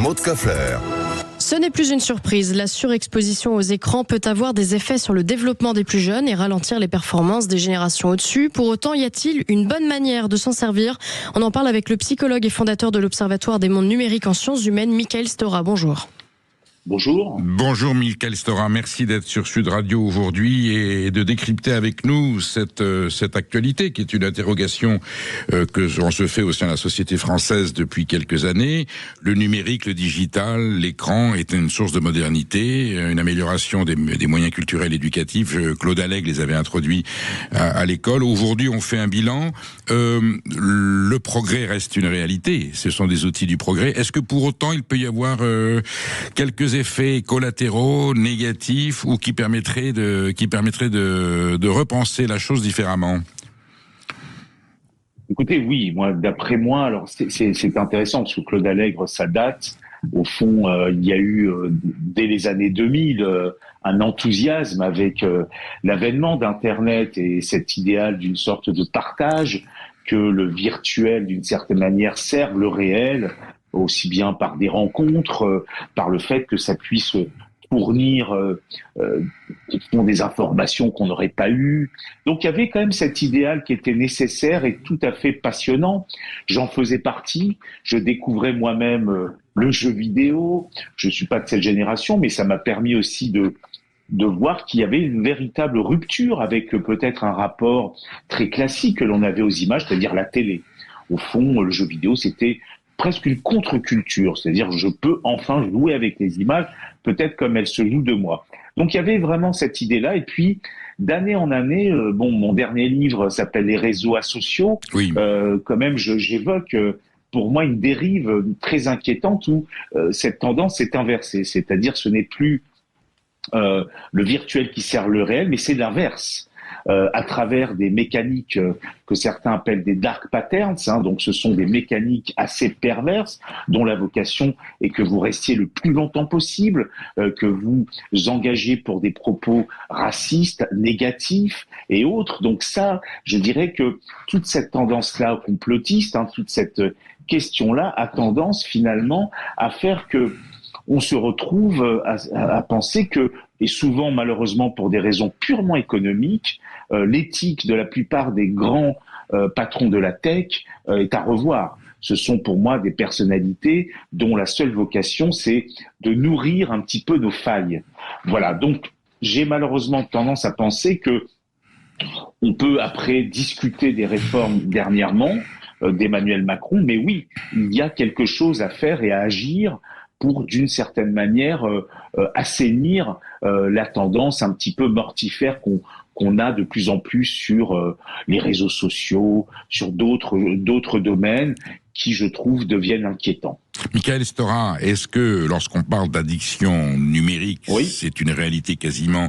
Maud Koffler. Ce n'est plus une surprise. La surexposition aux écrans peut avoir des effets sur le développement des plus jeunes et ralentir les performances des générations au-dessus. Pour autant, y a-t-il une bonne manière de s'en servir? On en parle avec le psychologue et fondateur de l'Observatoire des mondes numériques en sciences humaines, Michael Stora. Bonjour. Bonjour. Bonjour Michael Stora, merci d'être sur Sud Radio aujourd'hui et de décrypter avec nous cette actualité qui est une interrogation que l'on se fait au sein de la société française depuis quelques années. Le numérique, le digital, l'écran est une source de modernité, une amélioration des moyens culturels et éducatifs. Claude Allègre les avait introduits à l'école. Aujourd'hui, on fait un bilan. Le progrès reste une réalité. Ce sont des outils du progrès. Est-ce que pour autant, il peut y avoir quelques effets collatéraux négatifs ou qui permettraient de repenser la chose différemment? Écoutez, oui, d'après moi, alors c'est intéressant parce que Claude Allègre, ça date. Au fond, il y a eu dès les années 2000 un enthousiasme avec l'avènement d'Internet et cet idéal d'une sorte de partage, que le virtuel, d'une certaine manière, serve le réel, aussi bien par des rencontres, par le fait que ça puisse fournir des informations qu'on n'aurait pas eues. Donc il y avait quand même cet idéal qui était nécessaire et tout à fait passionnant. J'en faisais partie, je découvrais moi-même le jeu vidéo. Je suis pas de cette génération, mais ça m'a permis aussi de voir qu'il y avait une véritable rupture avec peut-être un rapport très classique que l'on avait aux images, c'est-à-dire la télé. Au fond, le jeu vidéo, c'était presque une contre-culture, c'est-à-dire je peux enfin jouer avec les images, peut-être comme elles se jouent de moi. Donc il y avait vraiment cette idée-là, et puis d'année en année, mon dernier livre s'appelle Les réseaux asociaux, oui. Quand même j'évoque pour moi une dérive très inquiétante où cette tendance est inversée, c'est-à-dire ce n'est plus le virtuel qui sert le réel, mais c'est l'inverse. À travers des mécaniques que certains appellent des dark patterns, donc ce sont des mécaniques assez perverses dont la vocation est que vous restiez le plus longtemps possible, que vous engagez pour des propos racistes, négatifs et autres. Donc ça, je dirais que toute cette tendance-là complotiste, toute cette question-là a tendance finalement à faire que on se retrouve à penser que, et souvent malheureusement pour des raisons purement économiques, l'éthique de la plupart des grands patrons de la tech est à revoir. Ce sont pour moi des personnalités dont la seule vocation c'est de nourrir un petit peu nos failles. Voilà, donc j'ai malheureusement tendance à penser que on peut après discuter des réformes dernièrement d'Emmanuel Macron, mais oui, il y a quelque chose à faire et à agir pour, d'une certaine manière, assainir la tendance un petit peu mortifère qu'on a de plus en plus sur les réseaux sociaux, sur d'autres domaines qui, je trouve, deviennent inquiétants. Michael Stora, est-ce que lorsqu'on parle d'addiction numérique, oui, c'est une réalité quasiment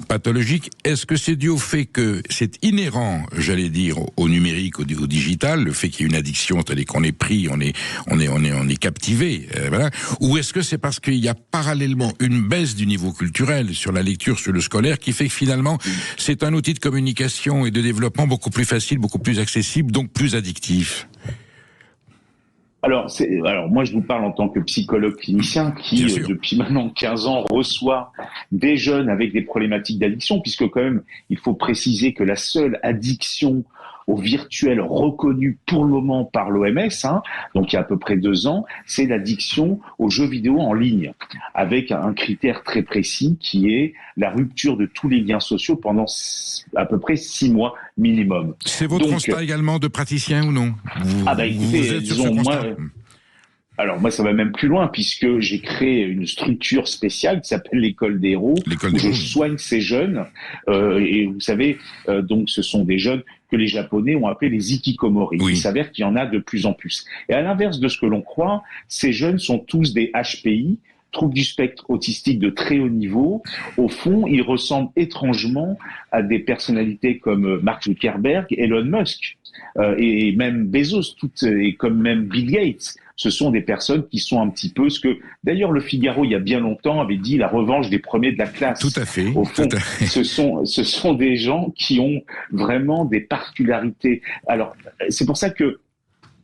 pathologique, est-ce que c'est dû au fait que c'est inhérent, j'allais dire, au numérique, au digital, le fait qu'il y ait une addiction, c'est-à-dire qu'on est pris, on est captivé, voilà, ou est-ce que c'est parce qu'il y a parallèlement une baisse du niveau culturel sur la lecture, sur le scolaire, qui fait que finalement c'est un outil de communication et de développement beaucoup plus facile, beaucoup plus accessible, donc plus addictif? Alors moi, je vous parle en tant que psychologue clinicien qui, depuis maintenant 15 ans, reçoit des jeunes avec des problématiques d'addiction, puisque quand même, il faut préciser que la seule addiction au virtuel reconnue pour le moment par l'OMS, donc il y a à peu près 2 ans, c'est l'addiction aux jeux vidéo en ligne, avec un critère très précis qui est la rupture de tous les liens sociaux pendant à peu près 6 mois minimum. C'est votre constat également de praticien ou non? Écoutez, disons, moi, ça va même plus loin, puisque j'ai créé une structure spéciale qui s'appelle l'École des héros, où je soigne ces jeunes. Et vous savez, donc ce sont des jeunes que les Japonais ont appelés les hikikomori. Oui. Il s'avère qu'il y en a de plus en plus. Et à l'inverse de ce que l'on croit, ces jeunes sont tous des HPI, troubles du spectre autistique de très haut niveau. Au fond, ils ressemblent étrangement à des personnalités comme Mark Zuckerberg, Elon Musk, et même Bezos, et comme même Bill Gates. Ce sont des personnes qui sont un petit peu ce que, d'ailleurs, Le Figaro, il y a bien longtemps, avait dit la revanche des premiers de la classe. Tout à fait. Au fond, ce sont des gens qui ont vraiment des particularités. Alors, c'est pour ça que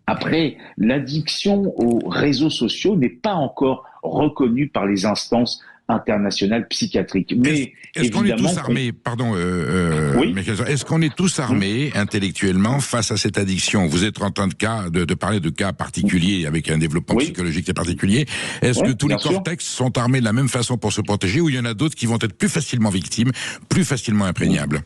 Après, l'addiction aux réseaux sociaux n'est pas encore reconnue par les instances internationales psychiatriques. Mais est-ce qu'on est tous armés, pardon, oui, est-ce qu'on est tous armés intellectuellement face à cette addiction? Vous êtes en train de parler de cas particuliers avec un développement psychologique très particulier. Est-ce que tous les cortex sont armés de la même façon pour se protéger, ou il y en a d'autres qui vont être plus facilement victimes, plus facilement imprégnables?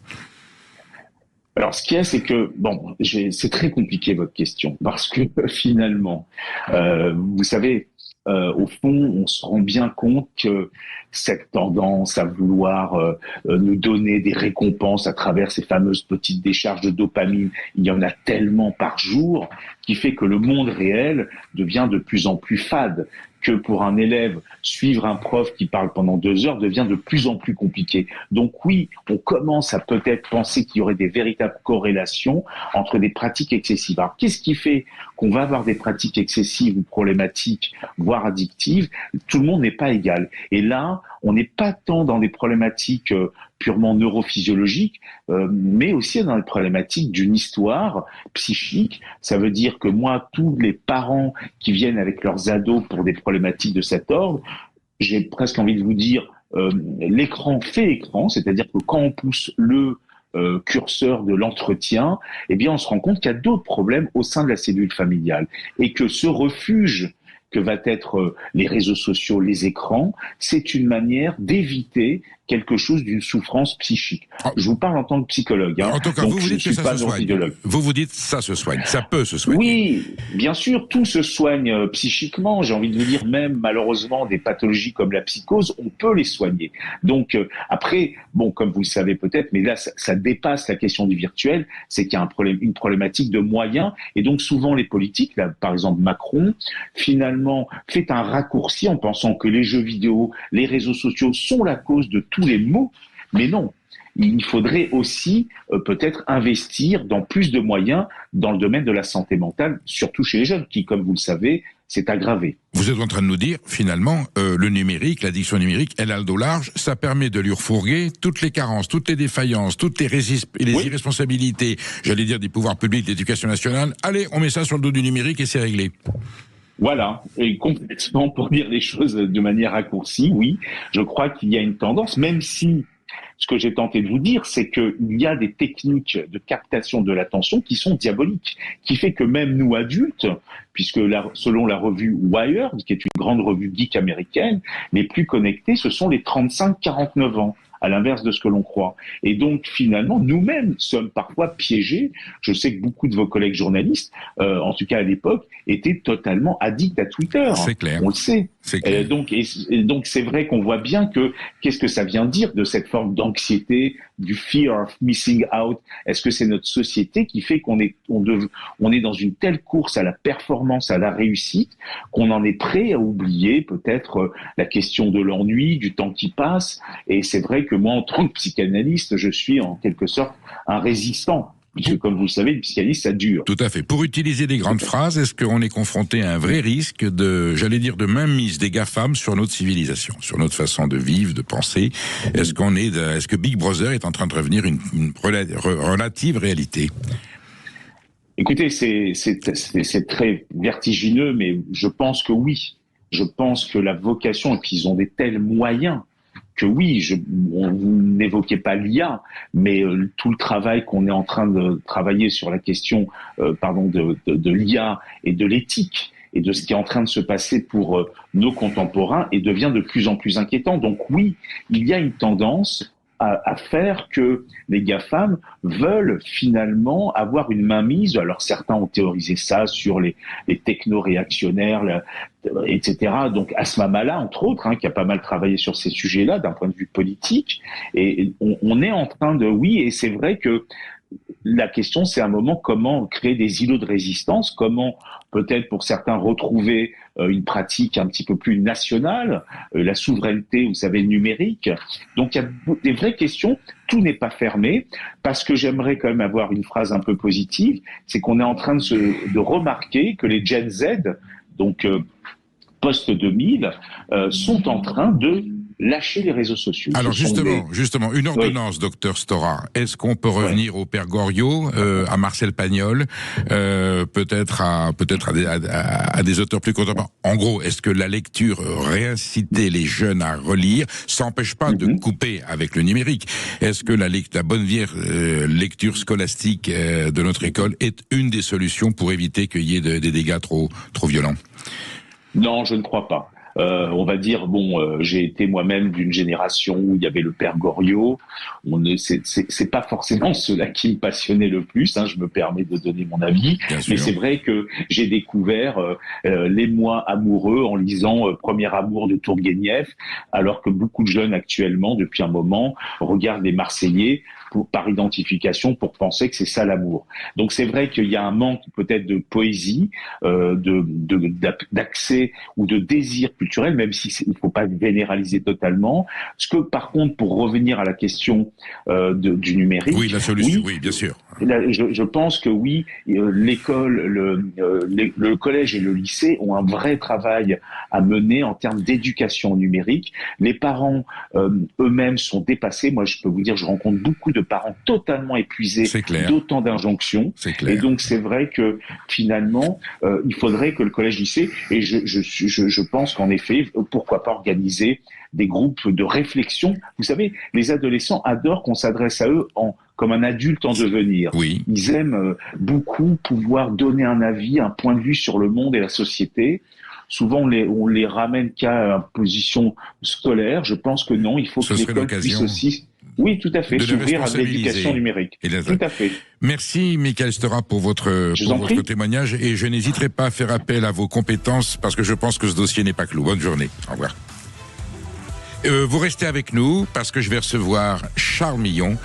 Alors, ce qu'il y a, c'est que, bon, c'est très compliqué votre question, parce que finalement, vous savez, au fond, on se rend bien compte que cette tendance à vouloir nous donner des récompenses à travers ces fameuses petites décharges de dopamine, il y en a tellement par jour, qui fait que le monde réel devient de plus en plus fade, que pour un élève, suivre un prof qui parle pendant 2 heures devient de plus en plus compliqué. Donc oui, on commence à peut-être penser qu'il y aurait des véritables corrélations entre des pratiques excessives. Alors qu'est-ce qui fait qu'on va avoir des pratiques excessives ou problématiques, voire addictives? Tout le monde n'est pas égal. Et là, on n'est pas tant dans des problématiques purement neurophysiologiques, mais aussi dans les problématiques d'une histoire psychique. Ça veut dire que moi, tous les parents qui viennent avec leurs ados pour des problématiques de cet ordre, j'ai presque envie de vous dire, l'écran fait écran, c'est-à-dire que quand on pousse le curseur de l'entretien, eh bien, on se rend compte qu'il y a d'autres problèmes au sein de la cellule familiale et que ce refuge que va être les réseaux sociaux, les écrans, c'est une manière d'éviter quelque chose d'une souffrance psychique. Je vous parle en tant que psychologue. En tout cas, donc vous vous dites que ça se soigne. Vous dites ça se soigne, ça peut se soigner. Oui, bien sûr, tout se soigne psychiquement. J'ai envie de vous dire, même malheureusement, des pathologies comme la psychose, on peut les soigner. Donc après, bon, comme vous le savez peut-être, mais là, ça dépasse la question du virtuel, c'est qu'il y a une problématique de moyens. Et donc souvent, les politiques, là, par exemple Macron, finalement, fait un raccourci en pensant que les jeux vidéo, les réseaux sociaux sont la cause de tous les maux, mais non. Il faudrait aussi peut-être investir dans plus de moyens dans le domaine de la santé mentale, surtout chez les jeunes, qui, comme vous le savez, s'est aggravé. Vous êtes en train de nous dire, finalement, le numérique, l'addiction numérique, elle a le dos large, ça permet de lui refourguer toutes les carences, toutes les défaillances, toutes les irresponsabilités, j'allais dire des pouvoirs publics, d'éducation nationale. Allez, on met ça sur le dos du numérique et c'est réglé. Voilà, et complètement, pour dire les choses de manière raccourcie, oui, je crois qu'il y a une tendance, même si ce que j'ai tenté de vous dire, c'est qu'il y a des techniques de captation de l'attention qui sont diaboliques, qui fait que même nous adultes, puisque selon la revue Wired, qui est une grande revue geek américaine, les plus connectés, ce sont les 35-49 ans, à l'inverse de ce que l'on croit. Et donc, finalement, nous-mêmes sommes parfois piégés. Je sais que beaucoup de vos collègues journalistes, en tout cas à l'époque, étaient totalement addicts à Twitter. C'est clair. On le sait. C'est clair. Donc c'est vrai qu'on voit bien que qu'est-ce que ça vient dire de cette forme d'anxiété, du fear of missing out. Est-ce que c'est notre société qui fait qu'on est dans une telle course à la performance, à la réussite, qu'on en est prêt à oublier peut-être la question de l'ennui, du temps qui passe. Et c'est vrai que moi, en tant que psychanalyste, je suis en quelque sorte un résistant. Puisque, comme vous le savez, le psychanalyse, ça dure. Tout à fait. Pour utiliser des grandes phrases, est-ce qu'on est confronté à un vrai risque de mainmise des GAFAM sur notre civilisation, sur notre façon de vivre, de penser? Est-ce que Big Brother est en train de revenir une relative réalité? Écoutez, c'est très vertigineux, mais je pense que oui. Je pense que la vocation, et puis ils ont des tels moyens, que oui, vous n'évoquez pas l'IA, mais tout le travail qu'on est en train de travailler sur la question de l'IA et de l'éthique et de ce qui est en train de se passer pour nos contemporains et devient de plus en plus inquiétant. Donc oui, il y a une tendance à faire que les GAFAM veulent finalement avoir une mainmise. Alors certains ont théorisé ça sur les techno-réactionnaires, etc. Donc Asma Mala, entre autres, qui a pas mal travaillé sur ces sujets-là d'un point de vue politique. Et on est en train de... Oui, et c'est vrai que la question, c'est à un moment comment créer des îlots de résistance, comment peut-être pour certains retrouver une pratique un petit peu plus nationale, la souveraineté, vous savez, numérique. Donc il y a des vraies questions, tout n'est pas fermé, parce que j'aimerais quand même avoir une phrase un peu positive, c'est qu'on est en train de remarquer que les Gen Z, donc post-2000, sont en train de lâcher les réseaux sociaux. Alors justement, une ordonnance, docteur Stora. Est-ce qu'on peut revenir au père Goriot, à Marcel Pagnol, peut-être à des auteurs plus contemporains? En gros, est-ce que la lecture, réinciter les jeunes à relire, ça n'empêche pas de couper avec le numérique? Est-ce que la bonne vieille lecture scolastique de notre école est une des solutions pour éviter qu'il y ait des dégâts trop violents? Non, je ne crois pas. On va dire, j'ai été moi-même d'une génération où il y avait le père Goriot. C'est pas forcément cela qui me passionnait le plus, je me permets de donner mon avis. Mais c'est vrai que j'ai découvert l'émoi amoureux en lisant Premier amour de Tourguenieff, alors que beaucoup de jeunes actuellement, depuis un moment, regardent les Marseillais par identification, pour penser que c'est ça l'amour. Donc c'est vrai qu'il y a un manque peut-être de poésie, d'accès ou de désir culturel, même si il ne faut pas généraliser totalement. Ce que par contre, pour revenir à la question du numérique, oui, la solution, oui, bien sûr. Je pense que oui, l'école, le collège et le lycée ont un vrai travail à mener en termes d'éducation numérique. Les parents eux-mêmes sont dépassés. Moi, je peux vous dire, je rencontre beaucoup de parents totalement épuisés d'autant d'injonctions. Et donc, c'est vrai que finalement, il faudrait que le collège-lycée, et je pense qu'en effet, pourquoi pas organiser des groupes de réflexion. Vous savez, les adolescents adorent qu'on s'adresse à eux comme un adulte en devenir. Oui. Ils aiment beaucoup pouvoir donner un avis, un point de vue sur le monde et la société. Souvent, on les ramène qu'à une position scolaire. Je pense que non, il faut que l'école puisse aussi... Oui, tout à fait, s'ouvrir à l'éducation numérique. Tout à fait. Merci, Michael Stora, pour votre témoignage. Et je n'hésiterai pas à faire appel à vos compétences, parce que je pense que ce dossier n'est pas clos. Bonne journée. Au revoir. Vous restez avec nous parce que je vais recevoir Charles Millon,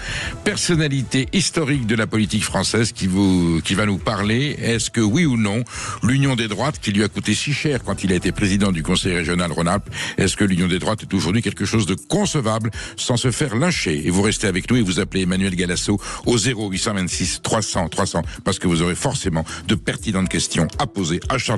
personnalité historique de la politique française, qui va nous parler. Est-ce que oui ou non, l'union des droites, qui lui a coûté si cher quand il a été président du Conseil régional Rhône-Alpes, est-ce que l'union des droites est aujourd'hui quelque chose de concevable sans se faire lyncher? Et vous restez avec nous et vous appelez Emmanuel Galasso au 0826 300 300 parce que vous aurez forcément de pertinentes questions à poser à Charles Millon.